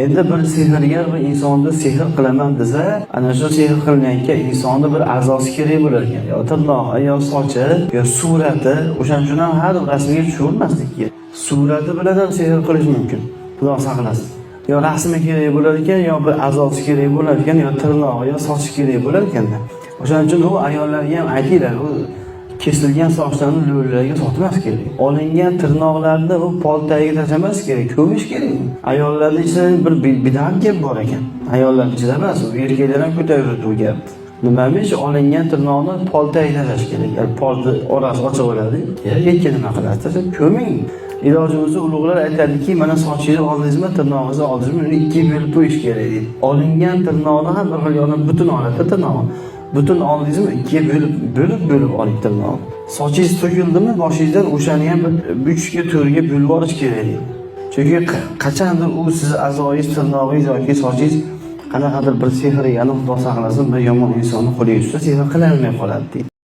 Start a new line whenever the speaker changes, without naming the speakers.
Endi bir sehrgar bir insonni sehr qilaman desa, ana shu sehr qilinayotgan insonni bir a'zosi kerak bo'lar ekan. Yo tirnog'i, yo sochi, yo surati, o'shaning uchun ham har rasmga tushavermaslik kerak. Surati bilan ham sehr qilish mumkin. Xudo saqlasin. Yo rasmi kerak bo'lar ekan, yo bir a'zosi kerak bo'lar ekan, yo tirnog'i, yo sochi kerak bo'lar ekanda. O'shaning uchun u ayollarga ham aytinglar, u kesilgan sochlarni lo'lilarga sotmas kerak. Olingan tirnoqlarni u poltayiga tashlamas kerak, ko'mish kerak. Ayollarning ichida bir bid'at gap bor ekan. Ayollar ichida emas, u erkaklar ham ko'taradi bu gap. Nimamish olingan tirnoqni poltayiga tashlash kerak. Polni orasi ochiq bo'ladi. Yakka nima qilasiz? Ko'ming. Ilojimiz ulug'lar aytadiki, mana sochingizni oldingizmi, tirnog'ingizni oldingizmi, uni ikkiga bo'lib qo'yish kerak deydi. Olingan tirnoqni ham bir xil yo'lda butun oladi tirnoqni. Butun oldingizmi, ikkiga bo'lib oling tirnoqni. Sochingiz to'kildimi, boshingizdan o'shani ham 3 ga 4 ga bo'lib olish kerak deydi. Chunki qachondir u siz a'zoyingiz, tirnog'ingiz yoki sochingiz qanaqadir bir sehrga, Xudo saqlasin, bir yomon insonni qo'liga tushsa, sehr qila olmay qoladi deydi.